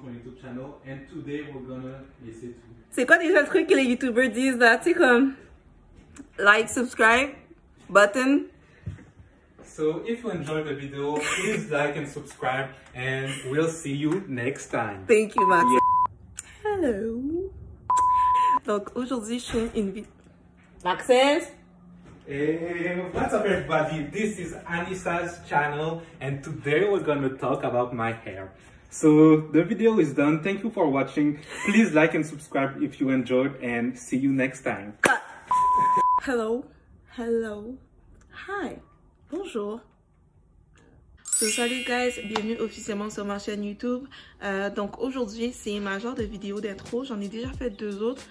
mon YouTube channel. And today we're gonna laisser tout. C'est quoi déjà le truc que les YouTubers disent là? Tu sais comme like, subscribe, button. So if you enjoyed the video, please like and subscribe, and we'll see you next time. Thank you, Max. Yeah. Hello. Donc aujourd'hui, je fais une vidéo. Maxence? Hey, what's up everybody? This is Anissa's channel, and today we're gonna talk about my hair. So the video is done. Thank you for watching. Please like and subscribe if you enjoyed, and see you next time. Cut. Hello. Hello. Hi. Bonjour. So, salut guys, bienvenue officiellement sur ma chaîne YouTube. Donc aujourd'hui, c'est ma genre de vidéo d'intro. J'en ai déjà fait 2 autres,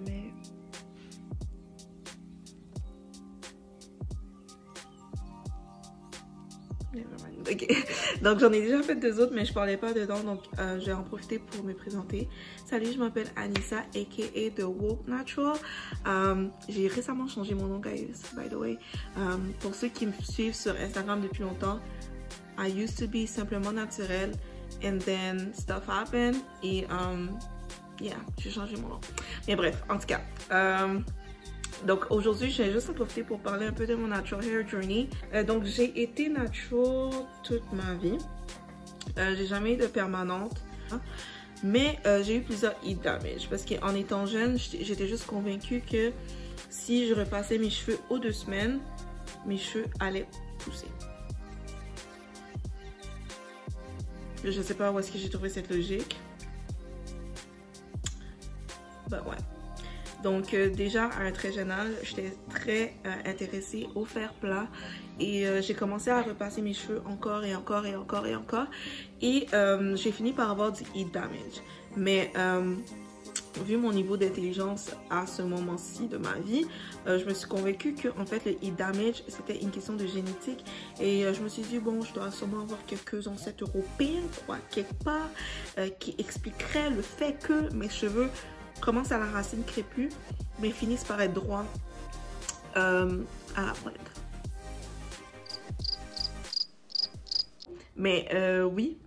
mais... Ok, donc j'en ai déjà fait 2 autres, mais je parlais pas dedans, donc je vais en profiter pour me présenter. Salut, je m'appelle Anissa, aka The Woke Natural. J'ai récemment changé mon nom, guys, by the way. Pour ceux qui me suivent sur Instagram depuis longtemps, I used to be simplement naturelle, and then stuff happened, et yeah, j'ai changé mon nom. Mais bref, en tout cas, donc aujourd'hui, je vais juste en profiter pour parler un peu de mon natural hair journey. Donc j'ai été natural toute ma vie. J'ai jamais eu de permanente. Hein? Mais j'ai eu plusieurs heat damage. Parce qu'en étant jeune, j'étais juste convaincue que si je repassais mes cheveux aux 2 semaines, mes cheveux allaient pousser. Je sais pas où est-ce que j'ai trouvé cette logique. Ben ouais. Donc déjà à un très jeune âge, j'étais très intéressée au fer plat et j'ai commencé à repasser mes cheveux encore et encore et encore et encore et j'ai fini par avoir du heat damage. Mais vu mon niveau d'intelligence à ce moment-ci de ma vie, je me suis convaincue que en fait le heat damage c'était une question de génétique et je me suis dit bon, je dois sûrement avoir quelques ancêtres européens quoi, quelque part qui expliqueraient le fait que mes cheveux commencent à la racine crépue, mais finissent par être droits à la pointe. Mais oui,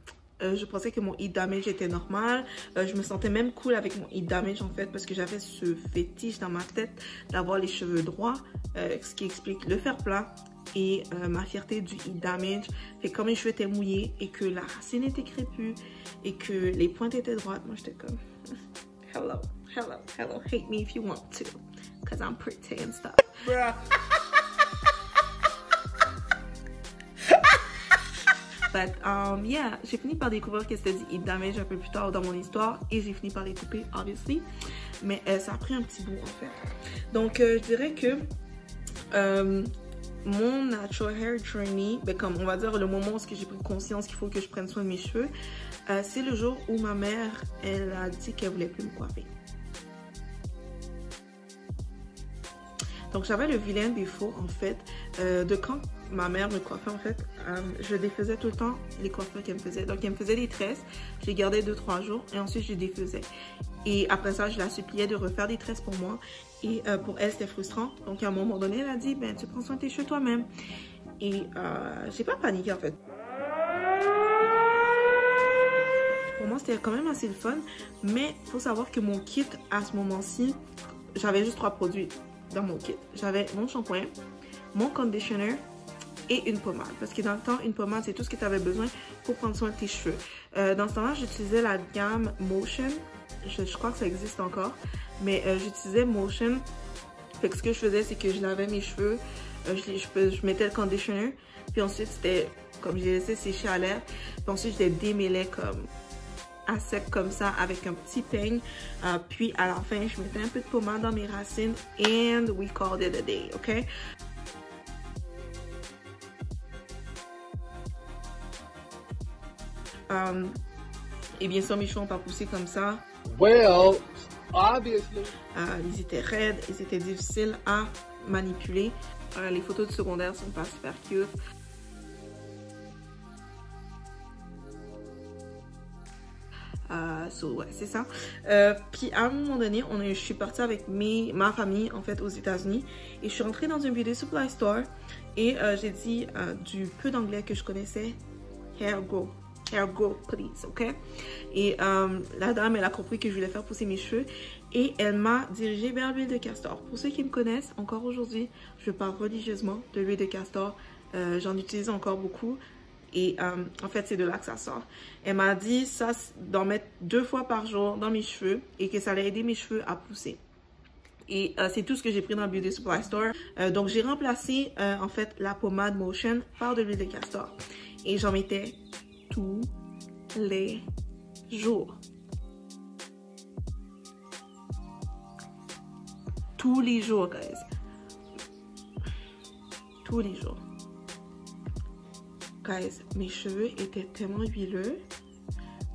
je pensais que mon heat damage était normal. Je me sentais même cool avec mon heat damage en fait, parce que j'avais ce fétiche dans ma tête d'avoir les cheveux droits, ce qui explique le fer plat et ma fierté du heat damage. Fait que quand mes cheveux étaient mouillés et que la racine était crépue et que les pointes étaient droites, moi j'étais comme hello. Hello, hello, hate me if you want to, cause I'm pretty and stuff. Bruh. But yeah, j'ai fini par découvrir que c'était du heat damage un peu plus tard dans mon histoire et j'ai fini par les couper, obviously. Mais ça a pris un petit bout en fait. Donc je dirais que mon natural hair journey, ben, comme on va dire le moment où j'ai pris conscience qu'il faut que je prenne soin de mes cheveux, c'est le jour où ma mère, elle a dit qu'elle voulait plus me coiffer. Donc j'avais le vilain défaut en fait de quand ma mère me coiffait en fait, je défaisais tout le temps les coiffures qu'elle me faisait. Donc elle me faisait des tresses, je les gardais 2-3 jours et ensuite je les défaisais. Et après ça je la suppliais de refaire des tresses pour moi et pour elle c'était frustrant. Donc à un moment donné elle a dit ben tu prends soin de tes cheveux toi-même. Et j'ai pas paniqué en fait. Pour moi c'était quand même assez le fun, mais il faut savoir que mon kit à ce moment-ci, j'avais juste 3 produits dans mon kit. J'avais mon shampoing, mon conditioner et une pommade. Parce que dans le temps, une pommade, c'est tout ce que tu avais besoin pour prendre soin de tes cheveux. Dans ce temps-là, j'utilisais la gamme Motion. Je crois que ça existe encore. Mais j'utilisais Motion. Fait que ce que je faisais, c'est que je lavais mes cheveux. Je mettais le conditioner. Puis ensuite, c'était comme je les laissais sécher à l'air. Puis ensuite, je les démêlais comme à sec comme ça avec un petit peigne, puis à la fin je mettais un peu de pommade dans mes racines and we called it a day, ok? Et bien sûr mes cheveux n'ont pas poussé comme ça. Well, obviously. Ils étaient raides, ils étaient difficiles à manipuler. Les photos du secondaire sont pas super cute. So, ouais, c'est ça. Puis à un moment donné, je suis partie avec ma famille en fait aux États-Unis et je suis rentrée dans un beauty supply store et j'ai dit du peu d'anglais que je connaissais, hair grow. hair growth, please, ok? Et la dame, elle a compris que je voulais faire pousser mes cheveux et elle m'a dirigée vers l'huile de castor. Pour ceux qui me connaissent, encore aujourd'hui, je parle religieusement de l'huile de castor. J'en utilise encore beaucoup. Et en fait, c'est de là que ça sort. Elle m'a dit ça d'en mettre 2 fois par jour dans mes cheveux et que ça allait aider mes cheveux à pousser. Et c'est tout ce que j'ai pris dans le Beauty Supply Store. Donc, j'ai remplacé en fait la pommade Motion par de l'huile de castor. Et j'en mettais tous les jours. Tous les jours, guys. Tous les jours. Guys, mes cheveux étaient tellement huileux,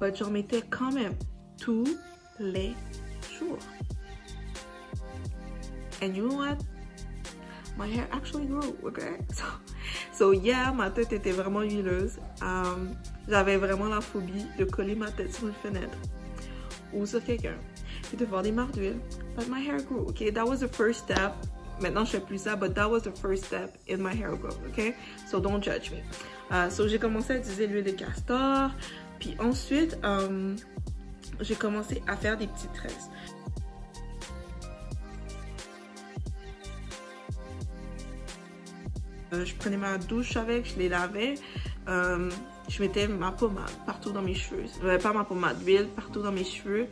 mais j'en mettais quand même tous les jours. And you know what? My hair actually grew, okay? So yeah, ma tête était vraiment huileuse. J'avais vraiment la phobie de coller ma tête sur une fenêtre ou sur quelqu'un et de voir des marques d'huile. But my hair grew, okay? That was the first step. Maintenant, je fais plus ça, but that was the first step in my hair growth, okay? So don't judge me. So j'ai commencé à utiliser l'huile de castor, puis ensuite, j'ai commencé à faire des petites tresses. Je prenais ma douche avec, je les lavais, je mettais ma pommade partout dans mes cheveux. Pas ma pommade, d'huile partout dans mes cheveux.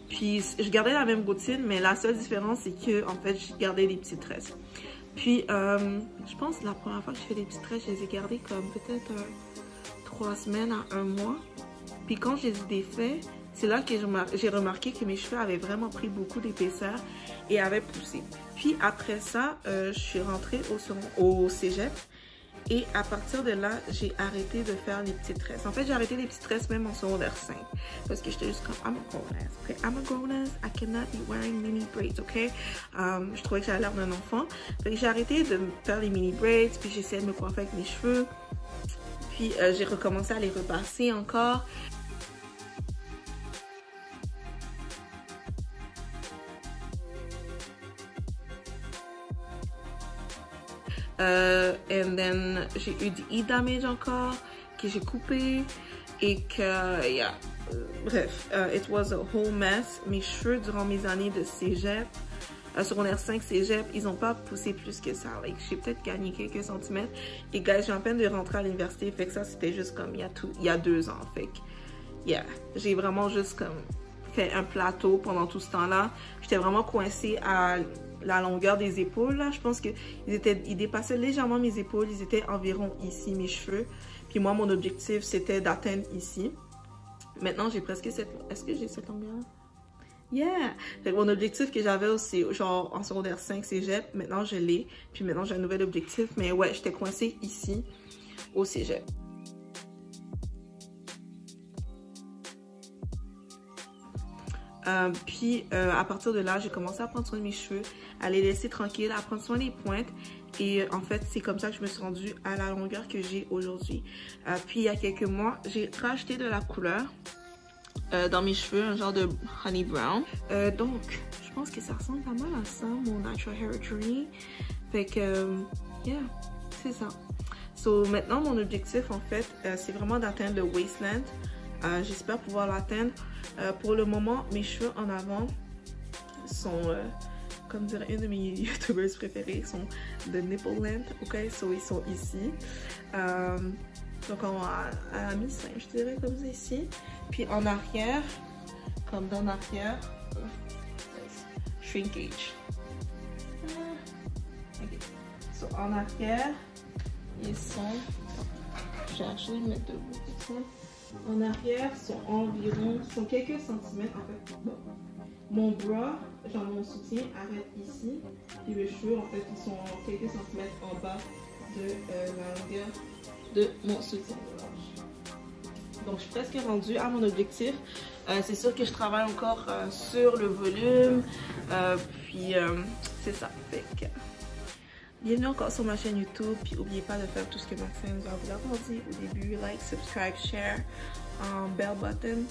Puis je gardais la même routine, mais la seule différence c'est que en fait je gardais des petites tresses. Puis je pense que la première fois que je fais des petites tresses, je les ai gardées comme peut-être 3 semaines à 1 mois. Puis quand je les ai défaits, c'est là que j'ai remarqué que mes cheveux avaient vraiment pris beaucoup d'épaisseur et avaient poussé. Puis après ça, je suis rentrée au cégep. Et à partir de là, j'ai arrêté de faire les petites tresses. En fait, j'ai arrêté les petites tresses même en secondaire 5. Parce que j'étais juste comme, I'm a grown-ass, okay? I'm a grown-ass, I cannot be wearing mini braids, ok? Je trouvais que j'avais l'air d'un enfant. Fait que j'ai arrêté de faire les mini braids, puis j'essayais de me coiffer avec mes cheveux. Puis j'ai recommencé à les repasser encore. And then j'ai eu du heat damage encore que j'ai coupé et que yeah, bref, it was a whole mess. Mes cheveux durant mes années de cégep, secondaire 5 cégep, ils ont pas poussé plus que ça. Like, j'ai peut-être gagné quelques centimètres. Et guys, j'ai en peine de rentrer à l'université, fait que ça c'était juste comme il y a 2 ans. Fait que yeah, j'ai vraiment juste comme fait un plateau pendant tout ce temps-là. J'étais vraiment coincée à la longueur des épaules, là. Je pense qu'ils dépassaient légèrement mes épaules. Ils étaient environ ici, mes cheveux. Puis moi, mon objectif, c'était d'atteindre ici. Maintenant, j'ai presque cette... Est-ce que j'ai cette longueur? Yeah! Fait que mon objectif que j'avais aussi, genre en secondaire 5 cégep, maintenant je l'ai. Puis maintenant, j'ai un nouvel objectif. Mais ouais, j'étais coincée ici, au cégep. Puis à partir de là, j'ai commencé à prendre soin de mes cheveux, à les laisser tranquilles, à prendre soin des pointes. Et en fait, c'est comme ça que je me suis rendue à la longueur que j'ai aujourd'hui. Puis il y a quelques mois, j'ai racheté de la couleur dans mes cheveux, un genre de honey brown. Donc, je pense que ça ressemble pas mal à ça, mon Natural Hair Journey. Fait que, yeah, c'est ça. So maintenant, mon objectif, en fait, c'est vraiment d'atteindre le waistland. J'espère pouvoir l'atteindre. Pour le moment, mes cheveux en avant sont, comme dirait une de mes youtubers préférées, sont de nipple length, ok? So ils sont ici. Donc à la mi-sein, je dirais, comme ça ici. Puis en arrière, comme dans l'arrière, shrinkage. Ok. So en arrière, ils sont, je vais actually mettre debout. En arrière sont environ, sont quelques centimètres en fait. Bon. Mon bras, genre mon soutien, arrête ici. Et mes cheveux, en fait, ils sont quelques centimètres en bas de la longueur de mon soutien de gorge. Donc, je suis presque rendue à mon objectif. C'est sûr que je travaille encore sur le volume. Puis, c'est ça. Fait que, bienvenue encore sur ma chaîne YouTube, puis n'oubliez pas de faire tout ce que Maxime vous avoir dit au début, like, subscribe, share, bell button,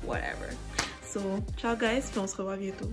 whatever. So, ciao guys, puis on se revoit bientôt.